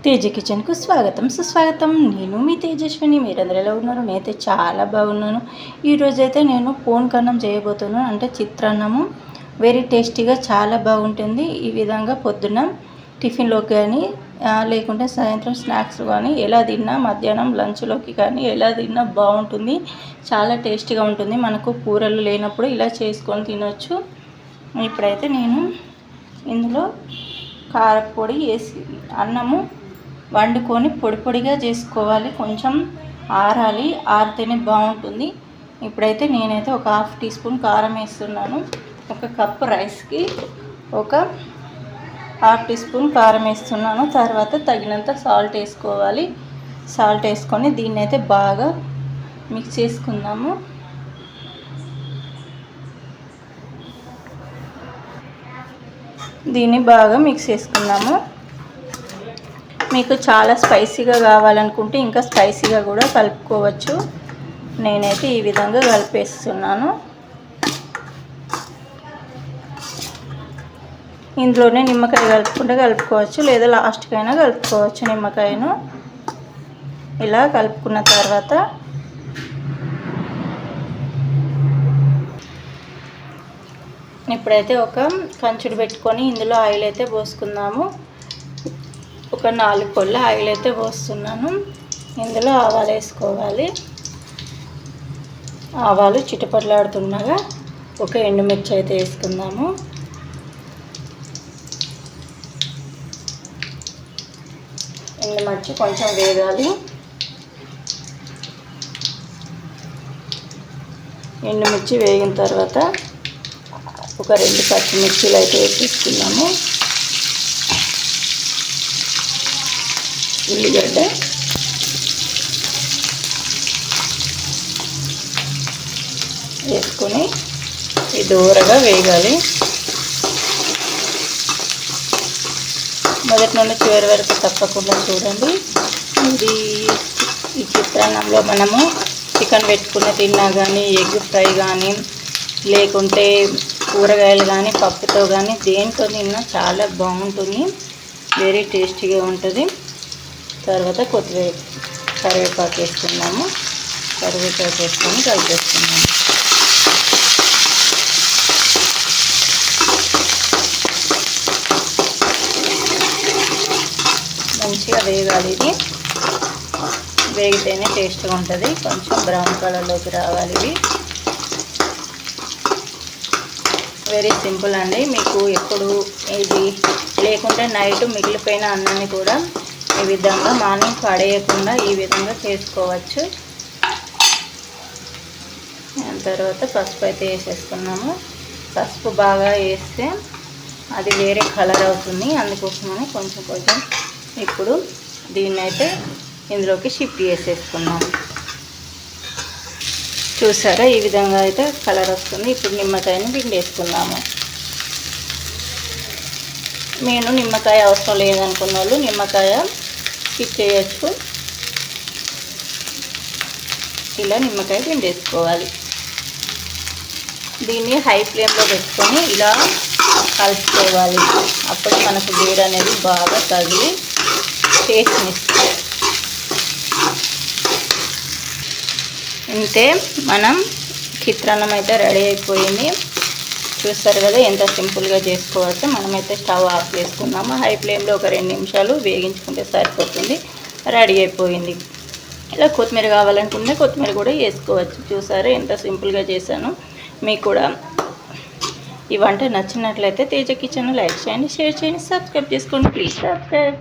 తేజ కిచెన్కు స్వాగతం సుస్వాగతం. నేను మీ తేజస్విని. మీరందరూ ఎలా ఉన్నారు? నేనైతే చాలా బాగున్నాను. ఈరోజైతే నేను పోన్కన్నం చేయబోతున్నాను, అంటే చిత్రాన్నము. వెరీ టేస్టీగా చాలా బాగుంటుంది. ఈ విధంగా పొద్దున్న టిఫిన్లోకి కానీ లేకుంటే సాయంత్రం స్నాక్స్ కానీ ఎలా తిన్నా, మధ్యాహ్నం లంచ్లోకి కానీ ఎలా తిన్నా బాగుంటుంది. చాలా టేస్టీగా ఉంటుంది. మనకు కూరలు లేనప్పుడు ఇలా చేసుకొని తినొచ్చు. ఇప్పుడైతే నేను ఇందులో కారపొడి వేసి అన్నము వండుకొని పొడి పొడిగా చేసుకోవాలి. కొంచెం ఆరాలి, ఆరితేనే బాగుంటుంది. ఇప్పుడైతే నేనైతే ఒక 1/2 టీ స్పూన్ కారం వేస్తున్నాను. ఒక కప్పు రైస్కి ఒక 1/2 టీ స్పూన్ కారం వేస్తున్నాను. తర్వాత తగినంత సాల్ట్ వేసుకోవాలి. సాల్ట్ వేసుకొని దీన్ని అయితే బాగా మిక్స్ చేసుకుందాము. దీన్ని బాగా మిక్స్ చేసుకుందాము. మీకు చాలా స్పైసీగా కావాలనుకుంటే ఇంకా స్పైసీగా కూడా కలుపుకోవచ్చు. నేనైతే ఈ విధంగా కలిపేస్తున్నాను. ఇందులోనే నిమ్మకాయ కలుపుకుంటే కలుపుకోవచ్చు, లేదా లాస్ట్కైనా కలుపుకోవచ్చు నిమ్మకాయను. ఇలా కలుపుకున్న తర్వాత ఇప్పుడైతే ఒక కంచుడు పెట్టుకొని ఇందులో ఆయిల్ అయితే పోసుకుందాము. ఒక 4 పొల్ల ఆయిల్ అయితే పోస్తున్నాను. ఇందులో ఆవాలు వేసుకోవాలి. ఆవాలు చిటపట్లాడుతుండగా ఒక ఎండుమిర్చి అయితే వేసుకుందాము. ఎండుమిర్చి కొంచెం వేగాలి. ఎండుమిర్చి వేగిన తర్వాత ఒక 2 పచ్చిమిర్చీలు అయితే వేసేసుకున్నాము. ఉల్లిగడ్డ, వేసుకొని ఇది దూరగా వేగాలి. మొదటి నుండి చివరి వరకు తప్పకుండా చూడండి. ఈ చిత్రాన్నంలో మనము చికెన్ పెట్టుకుని తిన్నా కానీ, ఎగ్ ఫ్రై కానీ, లేకుంటే కూరగాయలు కానీ, పప్పుతో కానీ దేంతో తిన్నా చాలా బాగుంటుంది. వెరీ టేస్టీగా ఉంటుంది. తర్వాత కరివేపాకు వేసుకున్నాము. కరివేపాకు వేసుకొని కలిపేస్తున్నాము. మంచిగా వేగాలి. ఇది వేగితేనే టేస్ట్గా ఉంటుంది. కొంచెం బ్రౌన్ కలర్లోకి రావాలి. ఇవి వెరీ సింపుల్ అండి. మీకు ఎప్పుడు ఇది లేకుంటే నైట్ మిగిలిపోయిన అన్నాన్ని కూడా ఈ విధంగా మార్నింగ్ పడేయకుండా ఈ విధంగా చేసుకోవచ్చు. తర్వాత పసుపు అయితే వేసేసుకున్నాము. పసుపు బాగా వేస్తే అది వేరే కలర్ అవుతుంది. అందుకోసమని కొంచెం ఇప్పుడు దీన్నైతే ఇందులోకి షిఫ్ట్ చేసేసుకున్నాము. చూసారా, ఈ విధంగా అయితే కలర్ వస్తుంది. ఇప్పుడు నిమ్మకాయని పిండేసుకున్నాము. నేను నిమ్మకాయ అవసరం లేదనుకున్న వాళ్ళు నిమ్మకాయ స్కిప్ చేయొచ్చు. ఇలా నిమ్మకాయ పిండేసుకోవాలి. దీన్ని హై ఫ్లేమ్లో పెట్టుకొని ఇలా కలుపుకోవాలి. అప్పుడు మనకు వేడి అనేది బాగా తగిలి టేస్ట్ని ఇస్తుంది. ఇంతే, మనం చిత్రాన్నం అయితే రెడీ అయిపోయింది. చూస్తారు కదా ఎంత సింపుల్గా చేసుకోవచ్చు. మనమైతే స్టవ్ ఆఫ్ చేసుకున్నాము. హై ఫ్లేమ్లో ఒక 2 నిమిషాలు వేగించుకుంటే సరిపోతుంది. రెడీ అయిపోయింది. ఇలా కొత్తిమీర కావాలనుకుంటే కొత్తిమీర కూడా వేసుకోవచ్చు. చూసారా ఎంత సింపుల్గా చేశాను. మీకు కూడా ఈ వంట నచ్చినట్లయితే తేజ కిచెన్ లైక్ చేయండి, షేర్ చేయండి, సబ్స్క్రైబ్ చేసుకోండి. Please subscribe.